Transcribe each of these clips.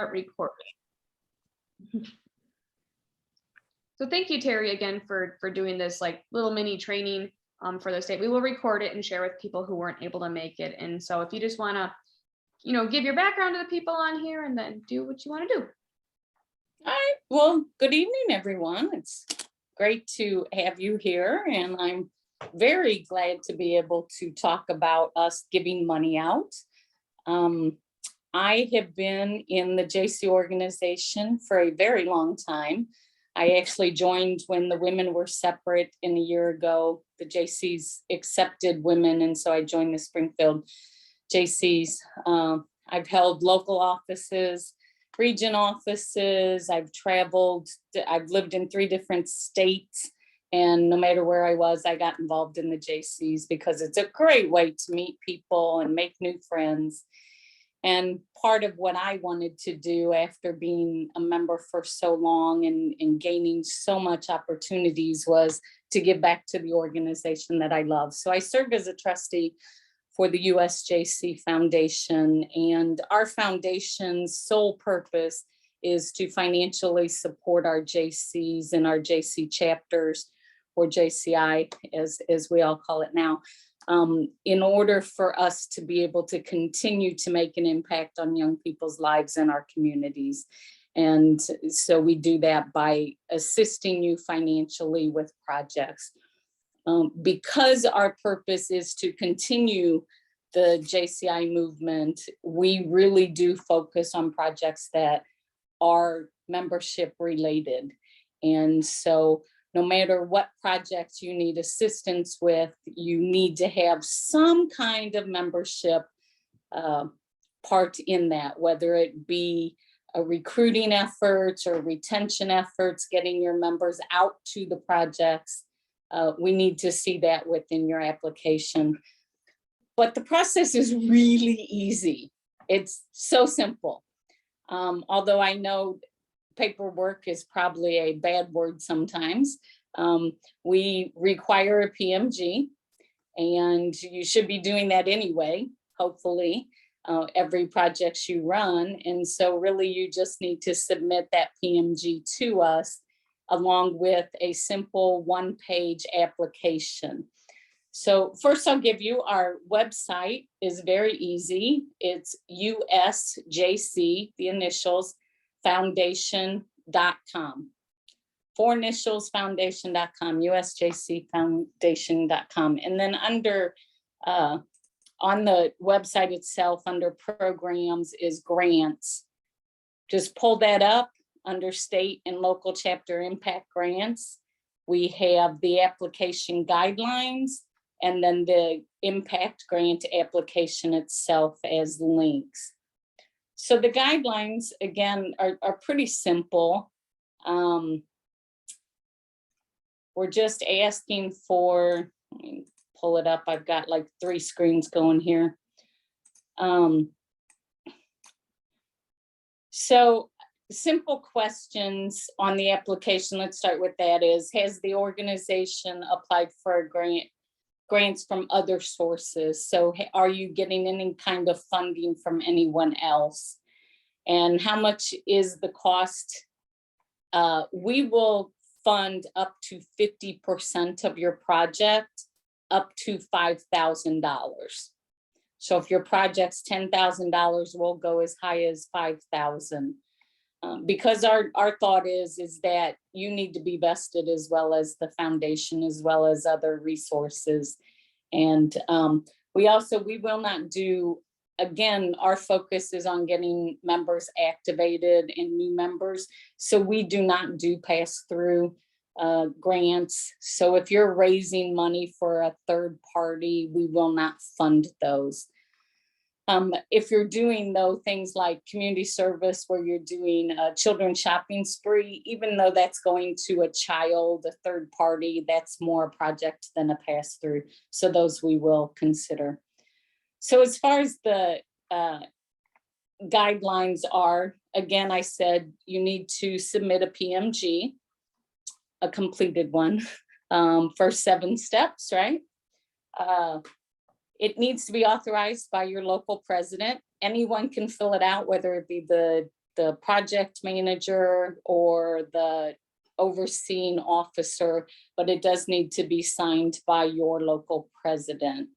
recording. So thank you, Terry, again for doing this like little mini training for the state. We will record it and share with people who weren't able to make it. And so if you just want to, give your background to the people on here and then do what you want to do. All right. Well, good evening, everyone. It's great to have you here, and I'm very glad to be able to talk about us giving money out. I have been in the JC organization for a very long time. I actually joined when the women were separate a year ago. The JCs accepted women, and so I joined the Springfield JCs. I've held local offices, region offices. I've traveled. I've lived in 3 different states, and no matter where I was, I got involved in the JCs because it's a great way to meet people and make new friends. And part of what I wanted to do after being a member for so long and gaining so much opportunities was to give back to the organization that I love. So I serve as a trustee for the USJC Foundation, and our foundation's sole purpose is to financially support our JCs and our JC chapters, or JCI as we all call it now, in order for us to be able to continue to make an impact on young people's lives in our communities. And so we do that by assisting you financially with projects. Because our purpose is to continue the JCI movement, we really do focus on projects that are membership related. And so no matter what projects you need assistance with, you need to have some kind of membership part in that, whether it be a recruiting efforts or retention efforts, getting your members out to the projects. We need to see that within your application. But the process is really easy. It's so simple. Although I know paperwork is probably a bad word sometimes. We require a PMG, and you should be doing that anyway, hopefully, every project you run. And so really you just need to submit that PMG to us along with a simple 1-page application. So first I'll give you our website is very easy. It's USJC, the initials, foundation.com. 4 initials, foundation.com, USJCfoundation.com. And then under, on the website itself, under programs is grants. Just pull that up under state and local chapter impact grants. We have the application guidelines and then the impact grant application itself as links. So the guidelines, again, are pretty simple. We're just asking for, let me pull it up. I've got like 3 screens going here. So simple questions on the application. Let's start with that is, has the organization applied for a grants from other sources? So are you getting any kind of funding from anyone else? And how much is the cost? We will fund up to 50% of your project, up to $5,000. So if your project's $10,000, we'll go as high as $5,000. Because our thought is that you need to be vested as well as the foundation, as well as other resources. And we will not do, again, our focus is on getting members activated and new members. So we do not do pass-through grants. So if you're raising money for a third party, we will not fund those. If you're doing though things like community service where you're doing a children's shopping spree, even though that's going to a child, a third party, that's more a project than a pass-through. So those we will consider. So as far as the guidelines are, again, I said you need to submit a PMG, a completed one, for 7 steps, right? It needs to be authorized by your local president. Anyone can fill it out, whether it be the the project manager or the overseeing officer, but it does need to be signed by your local president.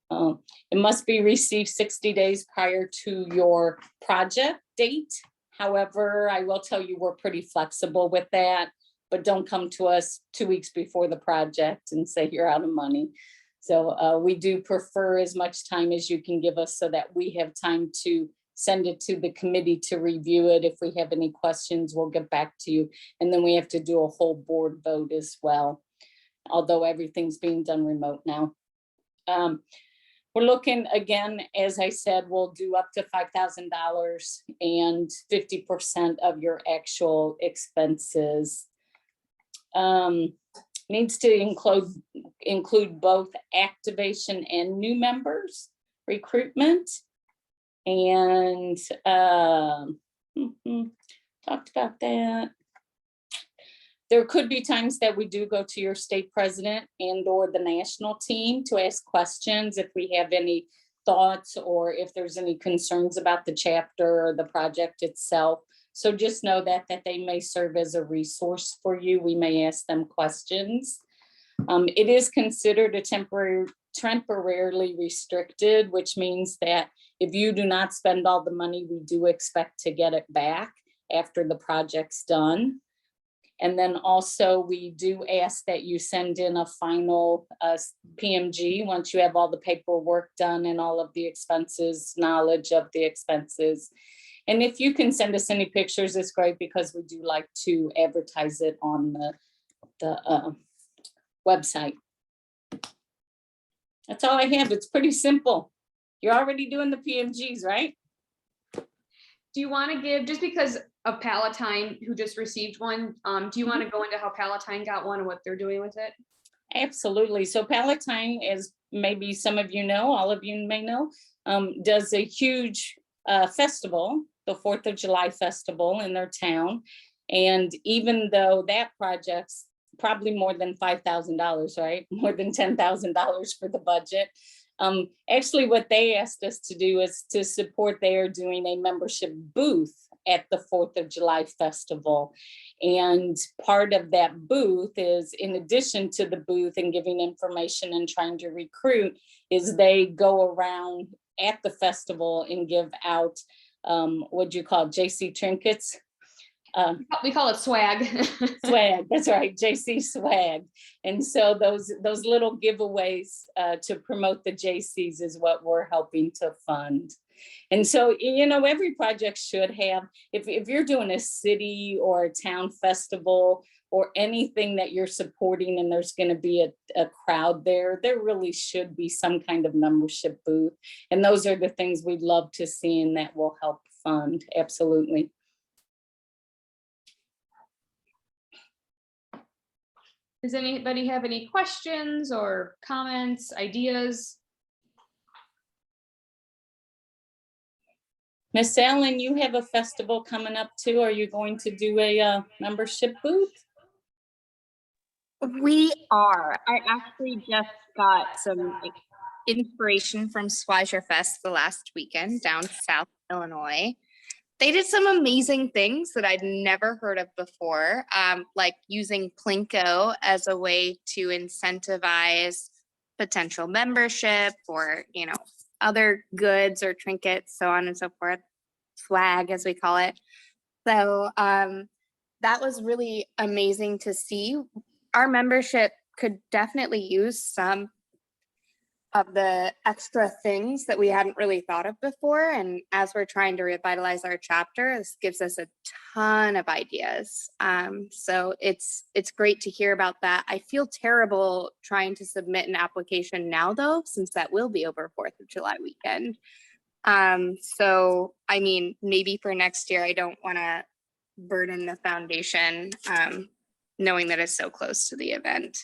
It must be received 60 days prior to your project date. However, I will tell you, we're pretty flexible with that, but don't come to us 2 weeks before the project and say you're out of money. So we do prefer as much time as you can give us so that we have time to send it to the committee to review it. If we have any questions, we'll get back to you. And then we have to do a whole board vote as well, although everything's being done remote now. We're looking, again, as I said, we'll do up to $5,000 and 50% of your actual expenses. Needs to include both activation and new members recruitment. And talked about that. There could be times that we do go to your state president and or the national team to ask questions if we have any thoughts or if there's any concerns about the chapter or the project itself. So just know that they may serve as a resource for you. We may ask them questions. It is considered a temporarily restricted, which means that if you do not spend all the money, we do expect to get it back after the project's done. And then also we do ask that you send in a final PMG once you have all the paperwork done and all of the expenses, knowledge of the expenses. And if you can send us any pictures, it's great because we do like to advertise it on the website. That's all I have. It's pretty simple. You're already doing the PMGs, right? Do you want to give, just because of Palatine, who just received one, do you want to go into how Palatine got one and what they're doing with it? Absolutely. So Palatine, as maybe some of you know, all of you may know, does a huge festival, the 4th of July festival in their town. And even though that project's probably more than $5,000, right? More than $10,000 for the budget. Actually, what they asked us to do is to support, they are doing a membership booth at the 4th of July festival. And part of that booth is, in addition to the booth and giving information and trying to recruit, is they go around at the festival and give out, what do you call it, JC trinkets? We call it swag. Swag, that's right, JC swag. And so those little giveaways to promote the JCs is what we're helping to fund. And so, you know, every project should have, if you're doing a city or a town festival or anything that you're supporting and there's going to be a crowd there really should be some kind of membership booth. And those are the things we'd love to see and that will help fund, absolutely. Does anybody have any questions or comments, ideas? Miss Ellen, you have a festival coming up too. Are you going to do a membership booth? We are. I actually just got some inspiration from Swisher Fest the last weekend down South Illinois. They did some amazing things that I'd never heard of before, like using Plinko as a way to incentivize potential membership or, you know, other goods or trinkets, so on and so forth, swag as we call it. So that was really amazing to see. Our membership could definitely use some of the extra things that we hadn't really thought of before. And as we're trying to revitalize our chapter, this gives us a ton of ideas. So it's great to hear about that. I feel terrible trying to submit an application now though, since that will be over 4th of July weekend. So, I mean, maybe for next year, I don't want to burden the foundation, knowing that it's so close to the event.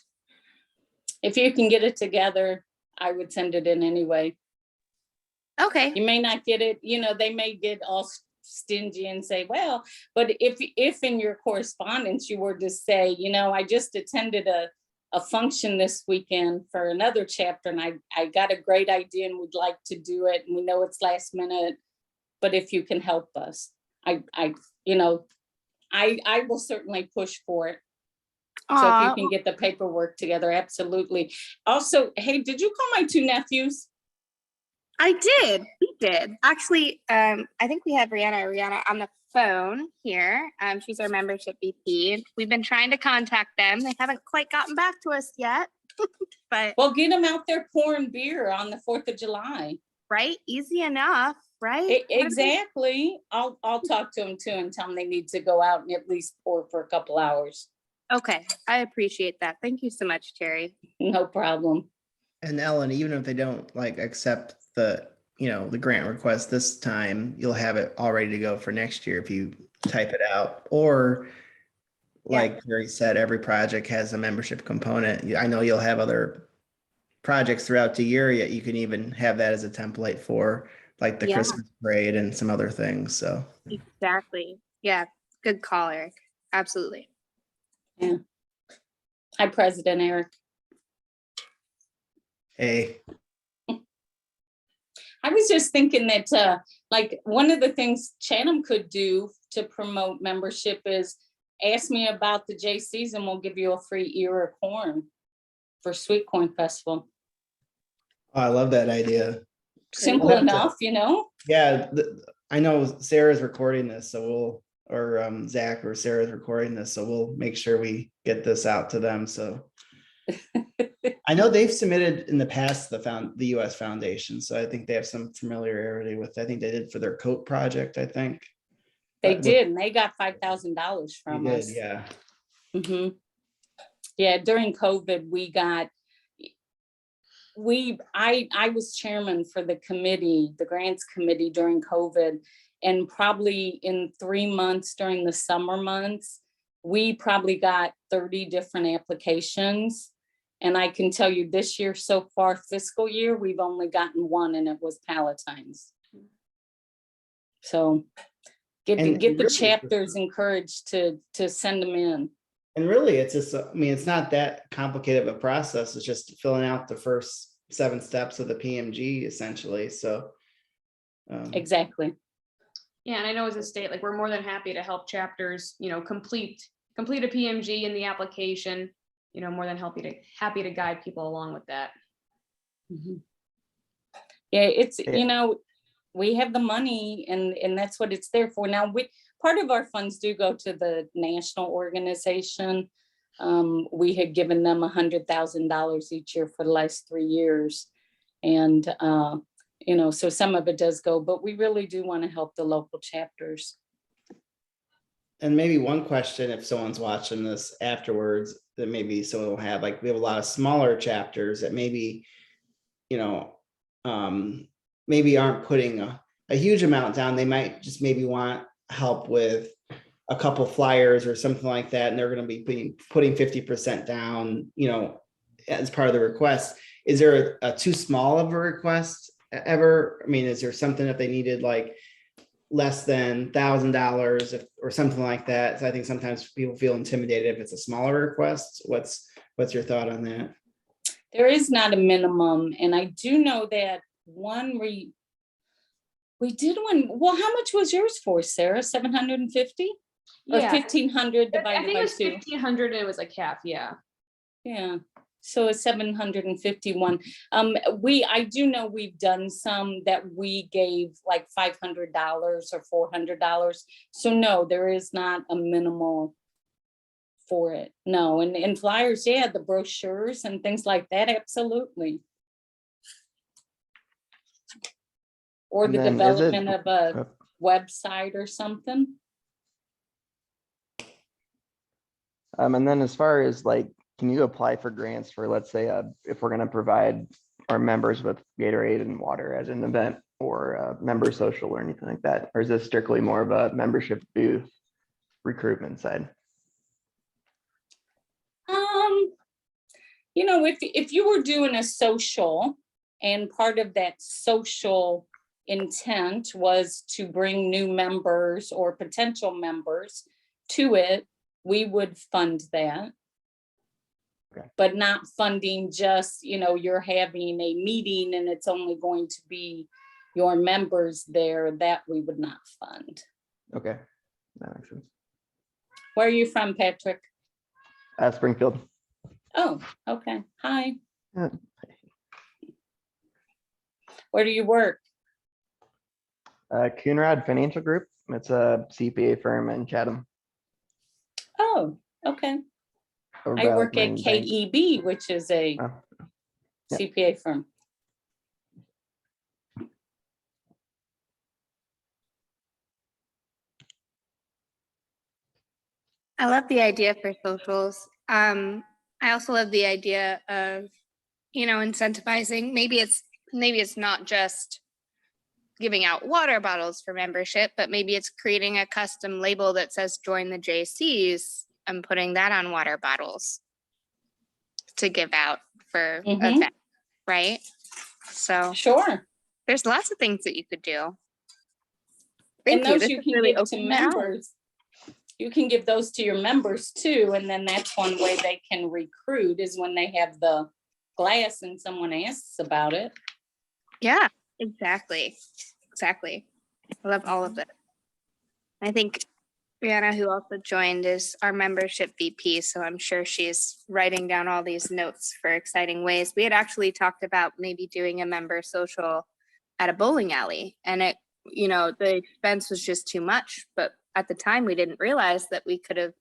If you can get it together, I would send it in anyway. Okay. You may not get it, you know, they may get all stingy and say, well, but if in your correspondence you were to say, you know, I just attended a function this weekend for another chapter and I got a great idea and would like to do it. And we know it's last minute, but if you can help us. you know, I will certainly push for it. So if you Aw, can get the paperwork together, absolutely. Also, hey, did you call my two nephews? I did. We did. Actually, I think we have Rihanna on the phone here. She's our membership VP. We've been trying to contact them. They haven't quite gotten back to us yet. But Well, get them out there pouring beer on the 4th of July. right, easy enough, right? Exactly. I'll talk to them too and tell them they need to go out and at least pour for a couple hours. Okay, I appreciate that. Thank you so much, Terry. No problem. And Ellen, even if they don't like accept the, the grant request this time, you'll have it all ready to go for next year if you type it out. Or like Terry said, every project has a membership component. I know you'll have other projects throughout the year, yet you can even have that as a template for like the Yeah. Christmas parade and some other things. So Exactly. Yeah, good call, Eric. Absolutely. Hi, President Eric. hey, I was just thinking that like one of the things Chatham could do to promote membership is ask me about the JCs and we'll give you a free ear of corn for Sweet Corn Festival. oh, I love that idea. Simple We'll have to- enough, you know? Yeah, I know Sarah's recording this, so Zach or Sarah's recording this, so we'll make sure we get this out to them. So I know they've submitted in the past the US Foundation, so I think they have some familiarity with. I think they did for their coat project. I think They But did, and they got $5,000 they from did, us. yeah. Mhm. Yeah, during COVID, I was chairman for the committee, the grants committee during COVID. And probably in 3 months during the summer months, we probably got 30 different applications. And I can tell you this year so far, fiscal year, we've only gotten one, and it was Palatine's. So get And the really- chapters encouraged to send them in. And really, it's just, I mean, it's not that complicated of a process. It's just filling out the first 7 steps of the PMG essentially. So Exactly. Yeah, and I know as a state, like, we're more than happy to help chapters, complete a PMG in the application, more than happy to guide people along with that. Mhm. Yeah, it's, Yeah. We have the money and that's what it's there for. Now, part of our funds do go to the national organization. We had given them $100,000 each year for the last 3 years. And, so some of it does go, but we really do want to help the local chapters. And maybe one question, if someone's watching this afterwards, that maybe someone will have, like, we have a lot of smaller chapters that maybe, maybe aren't putting a huge amount down. They might just maybe want help with a couple flyers or something like that. And they're going to be putting 50% down, as part of the request. Is there a too small of a request ever? I mean, is there something that they needed, like less than $1,000 or something like that? So I think sometimes people feel intimidated if it's a smaller request. What's your thought on that? There is not a minimum. And I do know that we did one. Well, how much was yours for, Sarah? 750 or Yeah, 1,500 I divided think it by was 2? 1,500 and it was like half, yeah. Yeah, so it's 751. I do know we've done some that we gave like $500 or $400. So no, there is not a minimal for it. No, and flyers, yeah, the brochures and things like that, absolutely. Or And the then is it- development of a website or something. And then as far as like, can you apply for grants for, let's say, if we're going to provide our members with Gatorade and water at an event or a member social or anything like that? Or is this strictly more of a membership booth recruitment side? If you were doing a social and part of that social intent was to bring new members or potential members to it, we would fund that. Okay. But not funding just, you're having a meeting and it's only going to be your members there, that we would not fund. Okay, that makes sense. Where are you from, Patrick? Springfield. Oh, okay. Hi. Yeah. Where do you work? Coonrad Financial Group. It's a CPA firm in Chatham. Oh, okay. over I by, like, work at Marine Bank. KEB, which is a Oh, yeah. CPA firm. I love the idea for socials. I also love the idea of, incentivizing. Maybe it's not just giving out water bottles for membership, but maybe it's creating a custom label that says join the JCs and putting that on water bottles to give out for Mhm. events, right? So Sure. there's lots of things that you could do. And Thank those This you has can really give to opened my eyes. members. You can give those to your members too, and then that's one way they can recruit is when they have the glass and someone asks about it. Yeah, exactly. I love all of it. I think Brianna, who also joined, is our membership VP, so I'm sure she's writing down all these notes for exciting ways. We had actually talked about maybe doing a member social at a bowling alley, and the expense was just too much, but at the time we didn't realize that we could have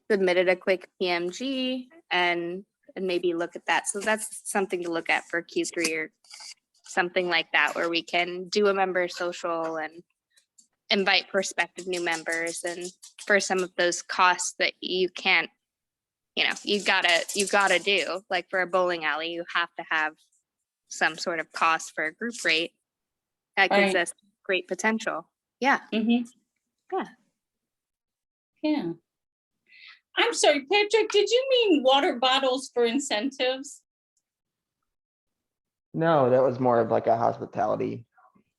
submitted a quick PMG and maybe look at that. So that's something to look at for Q3 or something like that, where we can do a member social and invite prospective new members, and for some of those costs that you can't, you gotta do, like for a bowling alley, you have to have some sort of cost for a group rate. That gives Right. us great potential. Yeah. Mhm. Yeah. Yeah. I'm sorry, Patrick, did you mean water bottles for incentives? No, that was more of like a hospitality,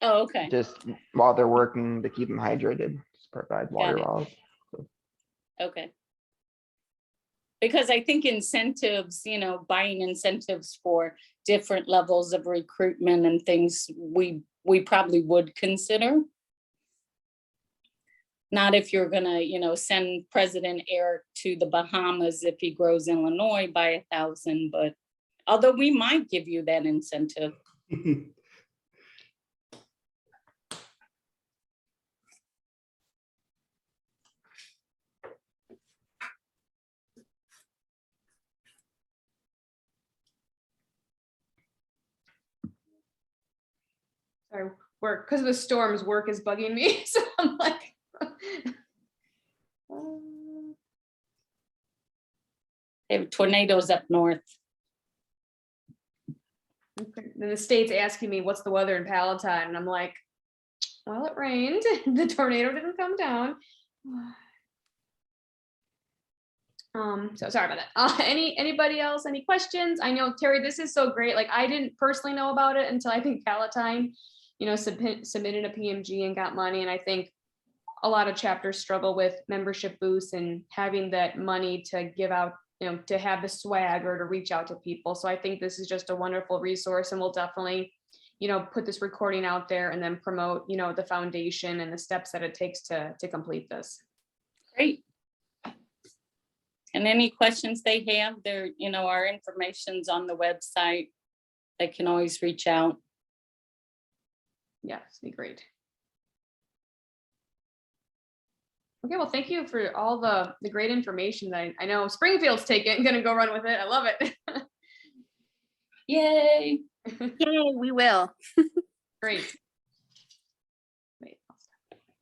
Oh, okay. just while they're working to keep them hydrated, just provide water it. bottles. Okay. Because I think incentives, buying incentives for different levels of recruitment and things we probably would consider. Not if you're gonna, send President Eric to the Bahamas if he grows Illinois by 1,000, but although we might give you that incentive. Sorry, work, because of the storms, work is bugging me, so I'm like. They have tornadoes up north. Then the state's asking me, what's the weather in Palatine? And I'm like, well, it rained. The tornado didn't come down. So sorry about that. Anybody else, any questions? I know, Terry, this is so great. Like, I didn't personally know about it until I think Palatine, submitted a PMG and got money. And I think a lot of chapters struggle with membership boosts and having that money to give out, to have the swag or to reach out to people. So I think this is just a wonderful resource, and we'll definitely, put this recording out there and then promote, the foundation and the steps that it takes to complete this. Great. And any questions they have, our information's on the website. They can always reach out. Yes, be great. Okay, well, thank you for all the great information that I know Springfield's gonna go run with it. I love it. Yay. Yay, we will. Great.